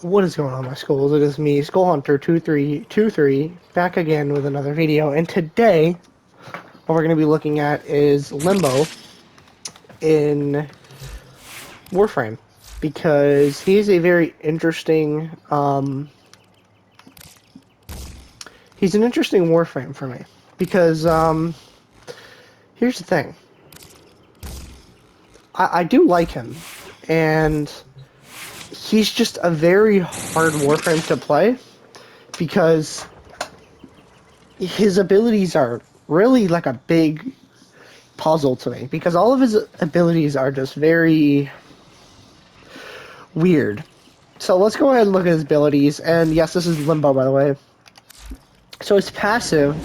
What is going on, my skulls? It is me, Skull Hunter 2323, back again with another video. And today, what we're going to be looking at is Limbo in Warframe, because he's a very interesting. He's an interesting Warframe for me, because here's the thing. I do like him, and he's just a very hard Warframe to play, because his abilities are really like a big puzzle to me, because all of his abilities are just very weird. So let's go ahead and look at his abilities. And yes, this is Limbo, by the way. So his passive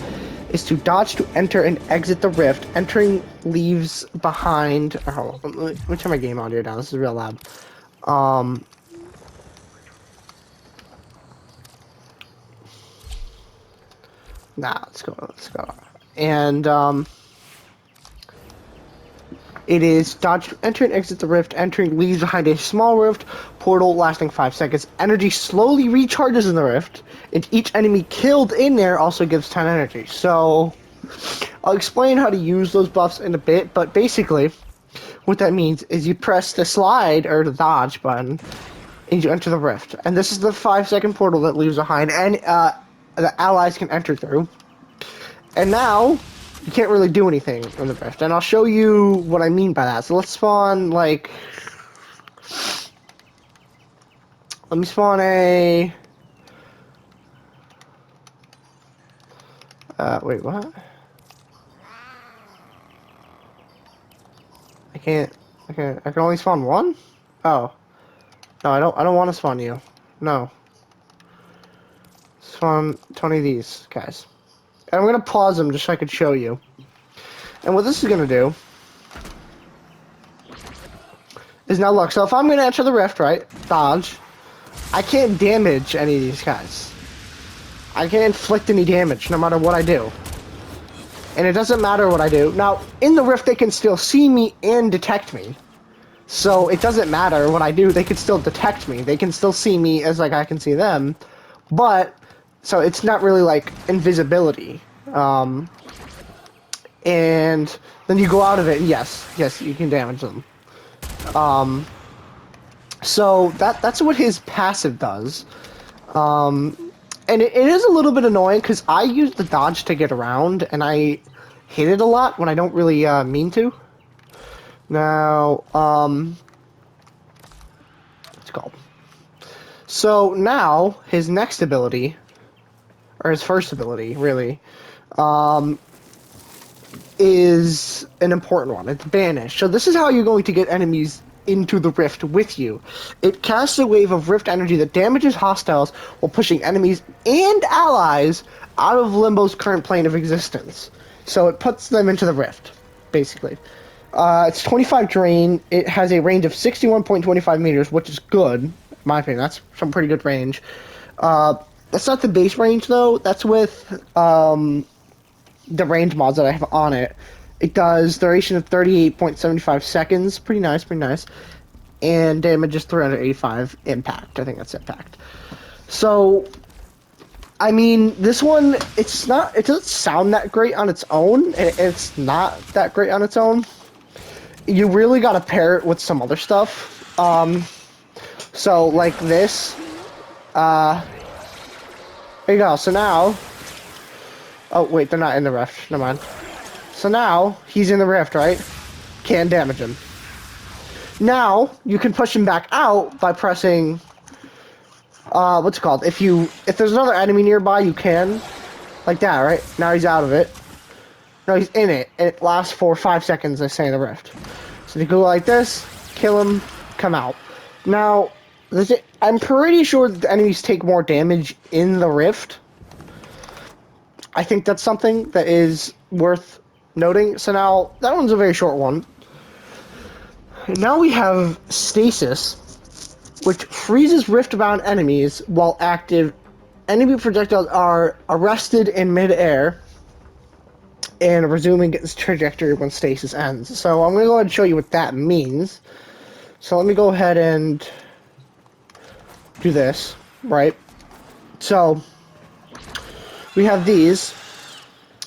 is to dodge to enter and exit the rift. Entering leaves behind. Oh, hold on, let me turn my game audio down. This is real loud. Nah, let's go. And it is dodge to enter and exit the rift. Entering leaves behind a small rift portal lasting 5 seconds. Energy slowly recharges in the rift, and each enemy killed in there also gives 10 energy. So I'll explain how to use those buffs in a bit, but basically what that means is you press the slide or the dodge button and you enter the rift. And this is the 5-second portal that leaves behind, and the allies can enter through. And now you can't really do anything in the rift, and I'll show you what I mean by that. So let's spawn, like, let me spawn a, wait, what? I can only spawn one? Oh. No, I don't want to spawn you. No. Spawn 20 of these guys. And I'm gonna pause them just so I could show you. And what this is gonna do is, now look, so if I'm gonna enter the rift, right, dodge, I can't damage any of these guys. I can't inflict any damage no matter what I do. And it doesn't matter what I do. Now, in the rift, they can still see me and detect me. So it doesn't matter what I do, they can still detect me. They can still see me as, like, I can see them. But, so it's not really, like, invisibility. And then you go out of it, and yes, you can damage them. So that's what his passive does. And it is a little bit annoying, because I use the dodge to get around, and I hit it a lot when I don't really mean to. Now, let's go. So now, his next ability, or his first ability, really, is an important one. It's Banish. So this is how you're going to get enemies into the rift with you. It casts a wave of rift energy that damages hostiles while pushing enemies and allies out of Limbo's current plane of existence. So it puts them into the rift, basically. It's 25 drain. It has a range of 61.25 meters, which is good, in my opinion. That's some pretty good range. That's not the base range, though. That's with the range mods that I have on it. It does duration of 38.75 seconds. Pretty nice. And damage is 385 impact. I think that's impact. So, I mean, this one, it doesn't sound that great on its own. It's not that great on its own. You really gotta pair it with some other stuff. So, like this. There you go. So now... Oh, wait, they're not in the rift. Never mind. So now, he's in the rift, right? Can't damage him. Now, you can push him back out by pressing... what's it called? If there's another enemy nearby, you can. Like that, right? Now he's out of it. No, he's in it. And it lasts for 5 seconds, they say, in the rift. So you go like this, kill him, come out. Now, I'm pretty sure that the enemies take more damage in the rift. I think that's something that is worth noting. So now, that one's a very short one. Now we have Stasis, which freezes rift-bound enemies while active. Enemy projectiles are arrested in mid-air and resuming its trajectory when stasis ends. So I'm going to go ahead and show you what that means. So let me go ahead and do this, right? So we have these,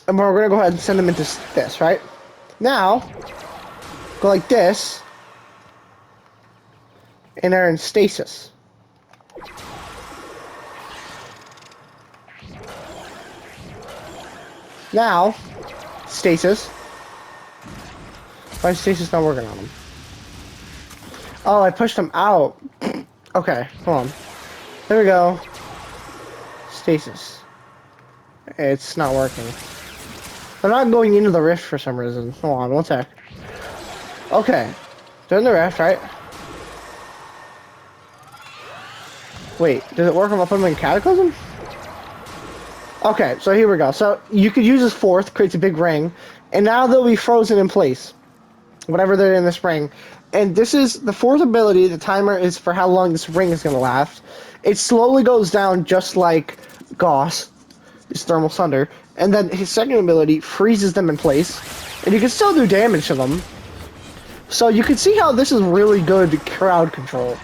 and we're gonna go ahead and send them into this, right? Now, go like this, and they're in stasis. Now, stasis. Why is stasis not working on them? Oh, I pushed them out. Okay, hold on. There we go. Stasis. It's not working. They're not going into the rift for some reason. Hold on, one sec. Okay. They're in the rift, right? Wait, does it work if I put them in Cataclysm? Okay, so here we go. So you could use this fourth, creates a big ring, and now they'll be frozen in place. Whatever they're in this ring. And this is the fourth ability. The timer is for how long this ring is going to last. It slowly goes down just like Gauss, his Thermal Thunder. And then his second ability freezes them in place. And you can still do damage to them. So you can see how this is really good crowd control.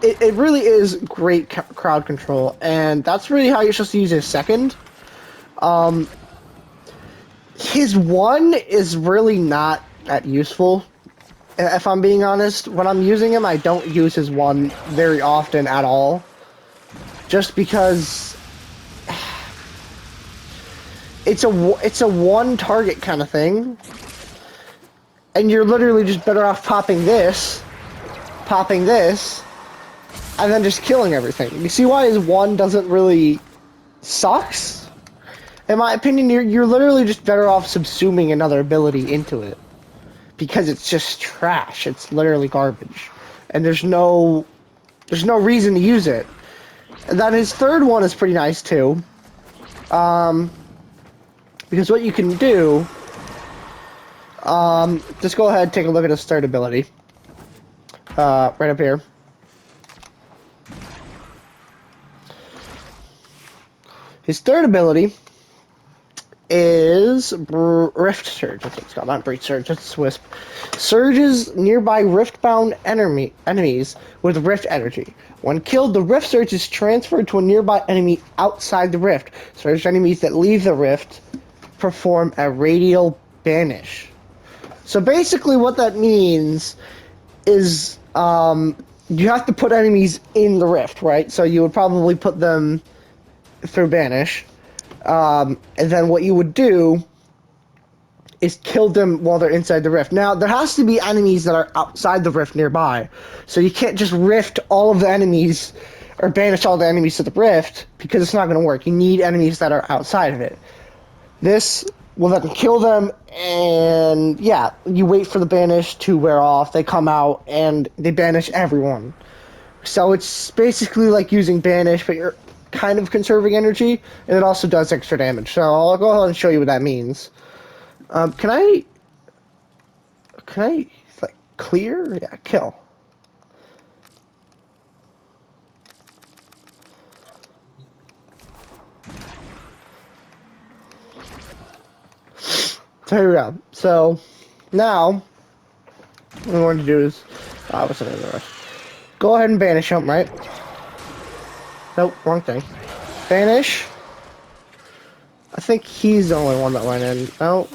It really is great crowd control. And that's really how you're supposed to use his second. His one is really not that useful. If I'm being honest, when I'm using him, I don't use his one very often at all. Just because it's a one target kind of thing. And you're literally just better off popping this, and then just killing everything. You see why his one doesn't really sucks? In my opinion, you're literally just better off subsuming another ability into it. Because it's just trash. It's literally garbage. And there's no reason to use it. And then his third one is pretty nice too. Because what you can do, just go ahead and take a look at his third ability. Right up here. His third ability is Rift Surge. That's what it's called. Not Breach Surge, that's Wisp. Surges nearby rift-bound enemies with Rift energy. When killed, the Rift Surge is transferred to a nearby enemy outside the Rift. Surge enemies that leave the Rift perform a radial banish. So basically what that means is you have to put enemies in the Rift, right? So you would probably put them through banish. And then what you would do is kill them while they're inside the rift. Now, there has to be enemies that are outside the rift nearby. So you can't just rift all of the enemies or banish all the enemies to the rift because it's not going to work. You need enemies that are outside of it. This will then kill them, and yeah, you wait for the banish to wear off. They come out, and they banish everyone. So it's basically like using banish, but you're kind of conserving energy, and it also does extra damage. So I'll go ahead and show you what that means. Can I like clear? Yeah, kill. So here we go. So now what I'm going to do is what's the rest? Go ahead and banish him, right? Nope, wrong thing. Banish. I think he's the only one that went in. No.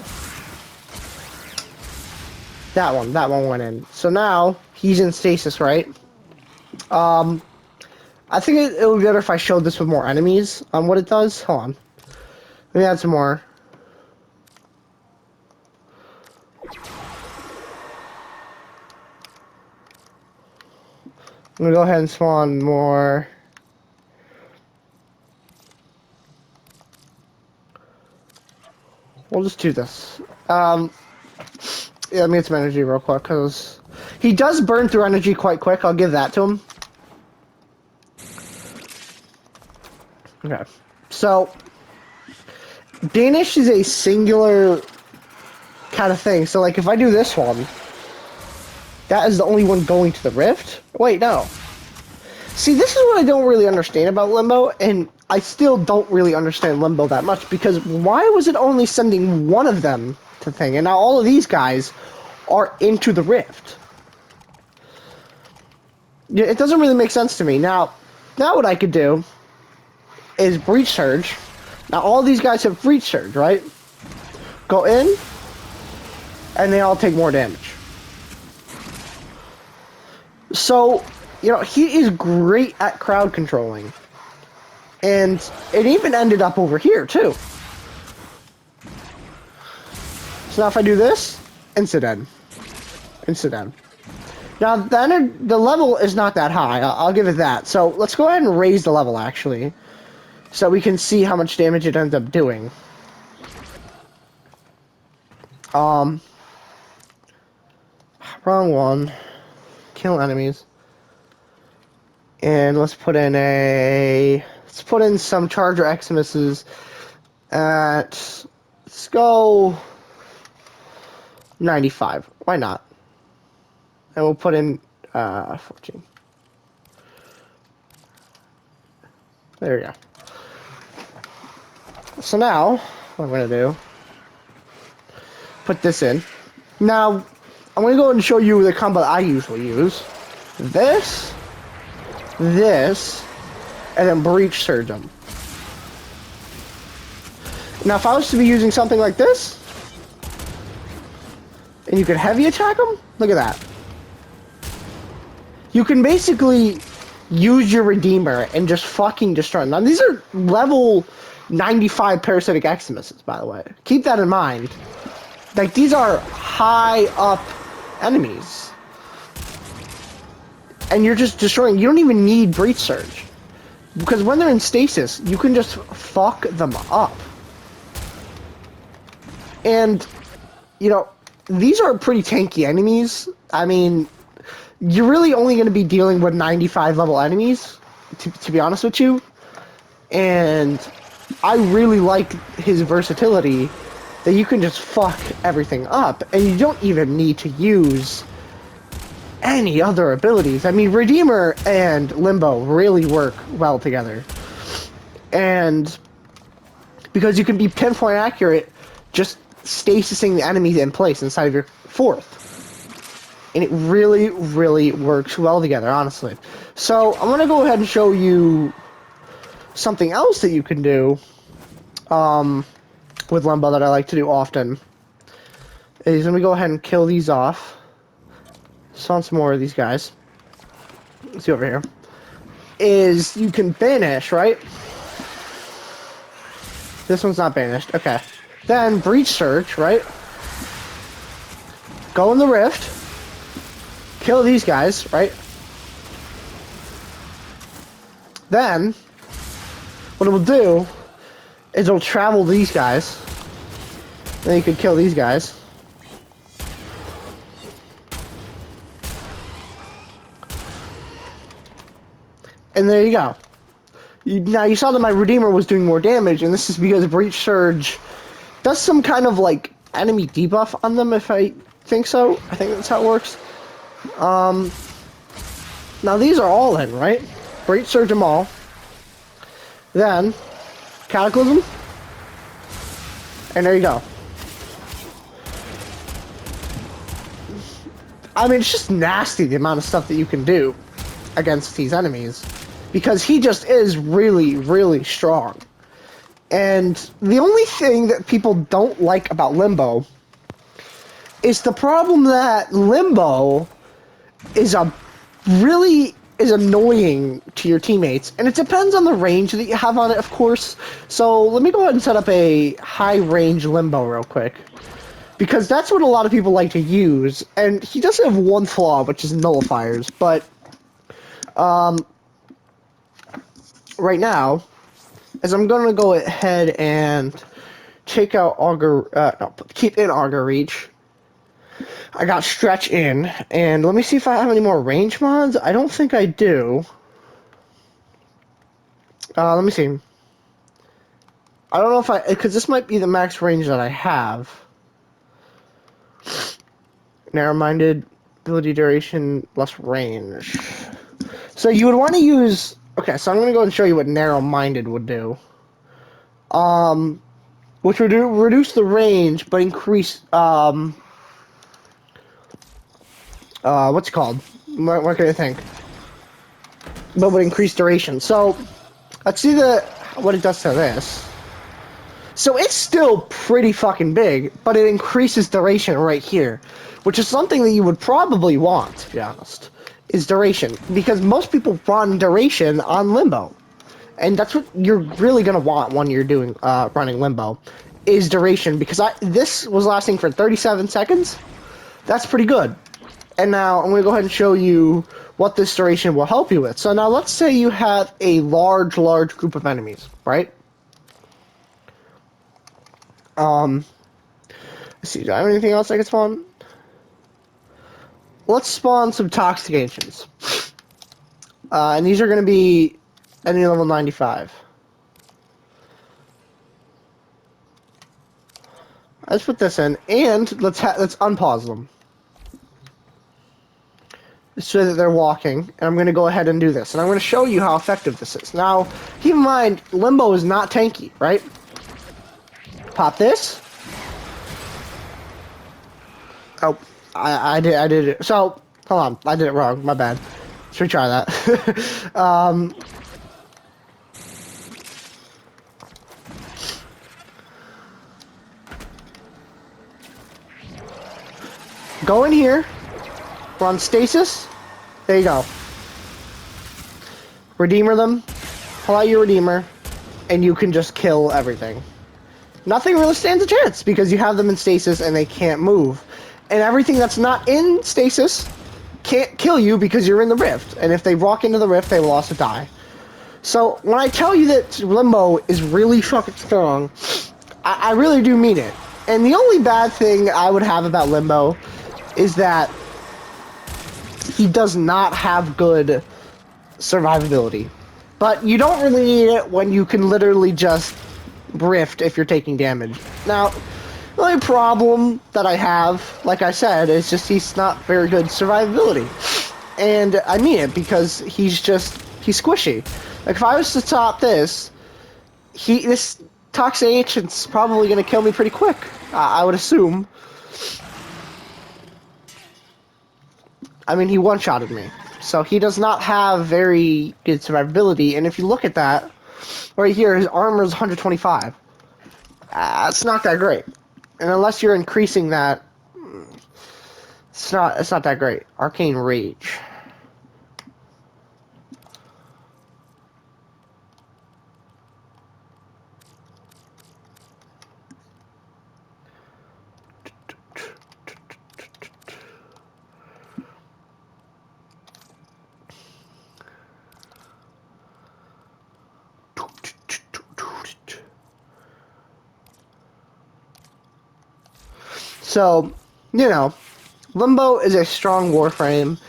That one went in. So now he's in stasis, right? I think it would be better if I showed this with more enemies on what it does. Hold on. Let me add some more. I'm gonna go ahead and spawn more. We'll just do this. Yeah, let me get some energy real quick, because he does burn through energy quite quick. I'll give that to him. Okay. So, Danish is a singular kind of thing. So, like, if I do this one, that is the only one going to the rift? Wait, no. See, this is what I don't really understand about Limbo, and I still don't really understand Limbo that much, because why was it only sending one of them to thing, and now all of these guys are into the rift? Yeah, it doesn't really make sense to me. Now what I could do is Breach Surge. Now all these guys have Breach Surge, right? Go in, and they all take more damage. So, you know, he is great at crowd controlling. And it even ended up over here, too. So now if I do this, Incident. Now, the level is not that high. I'll give it that. So let's go ahead and raise the level, actually. So we can see how much damage it ends up doing. Wrong one. Kill enemies. And let's put in some Charger Eximuses at, let's go 95. Why not? And we'll put in 14. There we go. So now, what I'm going to do, put this in. Now, I'm going to go ahead and show you the combo I usually use. This, and then Breach Surge them. Now, if I was to be using something like this, and you could heavy attack them, look at that. You can basically use your Redeemer and just fucking destroy them. Now, these are level 95 Parasitic Eximuses, by the way. Keep that in mind. Like, these are high up enemies. And you're just destroying. You don't even need Breach Surge. Because when they're in stasis, you can just fuck them up. And, you know, these are pretty tanky enemies. I mean, you're really only going to be dealing with 95 level enemies, to be honest with you. And I really like his versatility, that you can just fuck everything up, and you don't even need to use any other abilities. I mean, Redeemer and Limbo really work well together. And because you can be pinpoint accurate, just stasising the enemies in place inside of your fourth. And it really, really works well together, honestly. So, I'm going to go ahead and show you something else that you can do with Limbo that I like to do often. Is let me go ahead and kill these off. Saw some more of these guys. Let's see over here. Is you can banish, right? This one's not banished. Okay. Then Breach Surge, right? Go in the rift. Kill these guys, right? Then what it will do is it'll travel these guys. Then you can kill these guys. And there you go. Now you saw that my Redeemer was doing more damage, and this is because Breach Surge does some kind of like enemy debuff on them, if I think so. I think that's how it works. Now these are all in, right? Breach Surge them all. Then Cataclysm. And there you go. I mean, it's just nasty the amount of stuff that you can do against these enemies. Because he just is really, really strong. And the only thing that people don't like about Limbo is the problem that Limbo is annoying to your teammates. And it depends on the range that you have on it, of course. So let me go ahead and set up a high range Limbo real quick. Because that's what a lot of people like to use. And he does have one flaw, which is nullifiers. But right now, as I'm going to go ahead and take out keep in Augur Reach. I got Stretch in, and let me see if I have any more range mods. I don't think I do. Let me see. I don't know if because this might be the max range that I have. Narrow-minded, ability duration, less range. So you would want to use. Okay, so I'm going to go and show you what narrow-minded would do. Which would reduce the range, but increase, what's it called? What can I think? but would increase duration. So let's see what it does to this. So it's still pretty fucking big, but it increases duration right here, which is something that you would probably want, to be honest, is duration. Because most people run duration on Limbo. And that's what you're really going to want when you're doing running Limbo, is duration. Because this was lasting for 37 seconds. That's pretty good. And now I'm going to go ahead and show you what this duration will help you with. So now let's say you have a large group of enemies, right? Let's see, do I have anything else I can spawn? Let's spawn some toxic agents. And these are going to be enemy level 95. Let's put this in, and let's unpause them. So that they're walking, and I'm going to go ahead and do this. And I'm going to show you how effective this is. Now, keep in mind, Limbo is not tanky, right? Pop this. Oh, I did it. So, hold on, I did it wrong, my bad. Let's retry that. Go in here, run stasis, there you go. Redeemer them, pull out your Redeemer, and you can just kill everything. Nothing really stands a chance, because you have them in stasis and they can't move. And everything that's not in stasis can't kill you because you're in the rift. And if they walk into the rift, they will also die. So, when I tell you that Limbo is really fucking strong, I really do mean it. And the only bad thing I would have about Limbo is that he does not have good survivability. But you don't really need it when you can literally just rift if you're taking damage. Now, the only problem that I have, like I said, is just he's not very good survivability. And I mean it because he's squishy. Like if I was to top this toxic agent's probably going to kill me pretty quick, I would assume. I mean, he one-shotted me. So he does not have very good survivability. And if you look at that, right here, his armor is 125. It's not that great. And unless you're increasing that, it's not that great. Arcane Rage. So, you know, Limbo is a strong Warframe,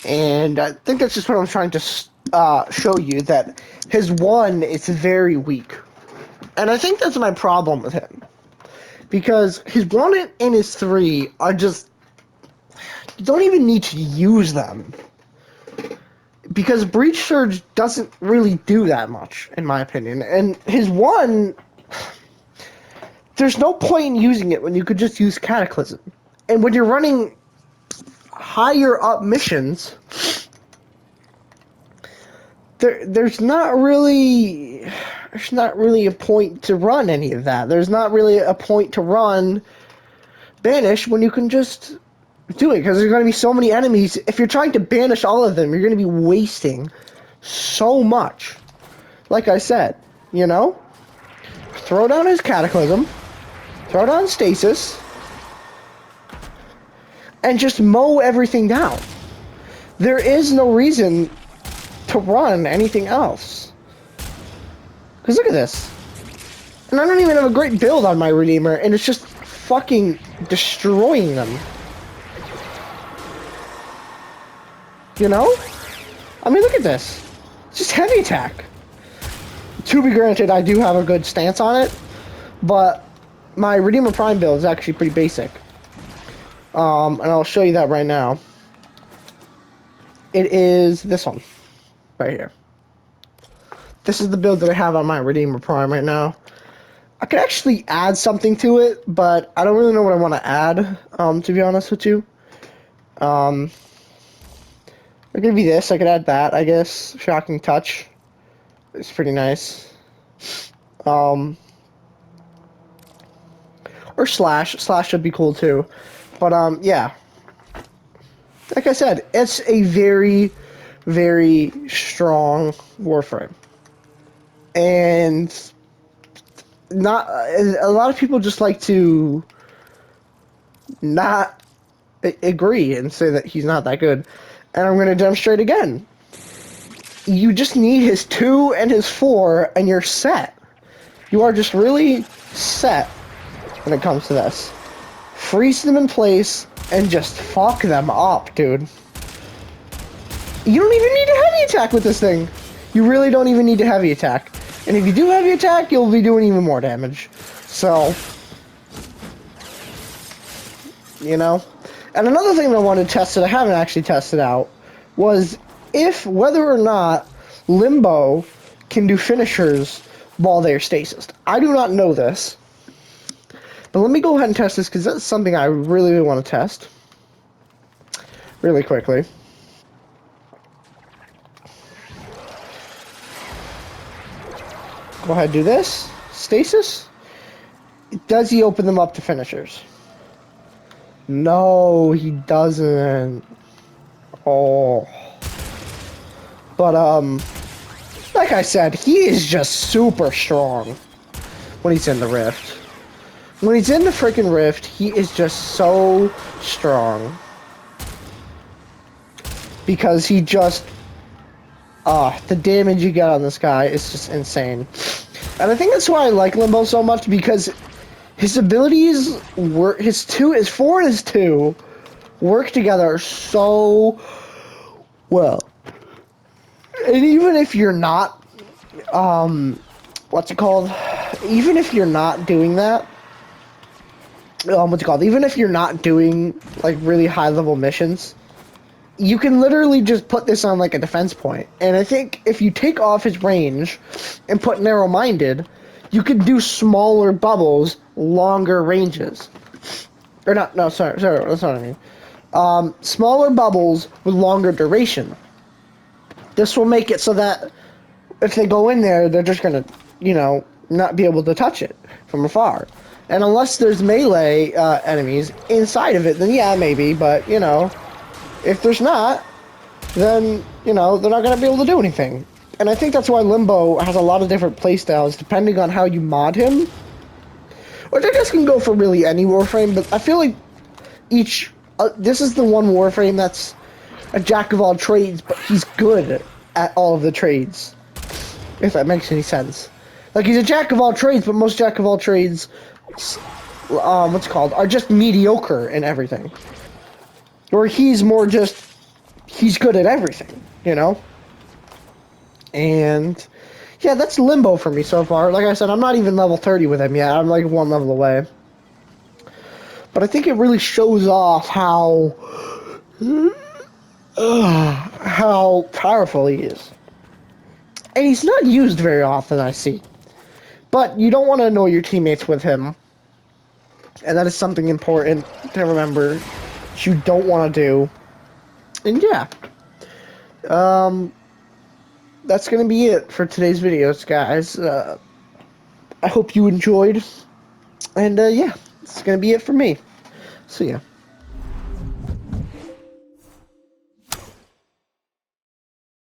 and I think that's just what I'm trying to show you, that his 1 is very weak. And I think that's my problem with him. Because his 1 and his 3 are just... You don't even need to use them. Because Breach Surge doesn't really do that much, in my opinion. And his 1... There's no point in using it when you could just use Cataclysm. And when you're running higher up missions, there's not really a point to run any of that. There's not really a point to run Banish when you can just do it, because there's going to be so many enemies. If you're trying to banish all of them, you're going to be wasting so much. Like I said, you know? Throw down his Cataclysm. Throw down Stasis, and just mow everything down. There is no reason to run anything else. Because look at this. And I don't even have a great build on my Redeemer, and it's just fucking destroying them. You know? I mean, look at this. It's just heavy attack. To be granted, I do have a good stance on it, but my Redeemer Prime build is actually pretty basic. And I'll show you that right now. It is this one. Right here. This is the build that I have on my Redeemer Prime right now. I could actually add something to it, but I don't really know what I want to add, to be honest with you. There I'll give you this. I could add that, I guess. Shocking touch. It's pretty nice. Or slash. Slash would be cool too. But yeah. Like I said, it's a very, very strong Warframe. And not a lot of people just like to not agree and say that he's not that good. And I'm going to demonstrate again. You just need his 2 and his 4, and you're set. You are just really set when it comes to this. Freeze them in place and just fuck them up, dude. You don't even need a heavy attack with this thing. You really don't even need a heavy attack. And if you do heavy attack, you'll be doing even more damage. So, you know. And another thing that I wanted to test that I haven't actually tested out was whether or not Limbo can do finishers while they're stasis. I do not know this. But let me go ahead and test this because that's something I really, really want to test. Really quickly. Go ahead and do this. Stasis. Does he open them up to finishers? No, he doesn't. Oh. But, like I said, he is just super strong when he's in the Rift. When he's in the freaking Rift, he is just so strong. Because he just... the damage you get on this guy is just insane. And I think that's why I like Limbo so much, because his abilities work... His 4 and his 2 work together so well. And even if you're not... what's it called? Even if you're not doing that... what's it called? Even if you're not doing, like, really high-level missions, you can literally just put this on, like, a defense point. And I think if you take off his range and put narrow-minded, you could do smaller bubbles, longer ranges. Or not, no, sorry, that's not what I mean. Smaller bubbles with longer duration. This will make it so that if they go in there, they're just gonna, you know, not be able to touch it from afar. And unless there's melee enemies inside of it, then yeah, maybe. But, you know, if there's not, then, you know, they're not going to be able to do anything. And I think that's why Limbo has a lot of different playstyles, depending on how you mod him. Which I guess can go for really any Warframe, but I feel like each... this is the one Warframe that's a jack of all trades, but he's good at all of the trades. If that makes any sense. Like, he's a jack of all trades, but most jack of all trades... what's it called, are just mediocre in everything. Or he's more just, he's good at everything, you know? And, yeah, that's Limbo for me so far. Like I said, I'm not even level 30 with him yet. I'm like 1 level away. But I think it really shows off how powerful he is. And he's not used very often, I see. But you don't want to annoy your teammates with him. And that is something important to remember that you don't want to do. And yeah. That's going to be it for today's videos, guys. I hope you enjoyed. And yeah, it's going to be it for me. See ya.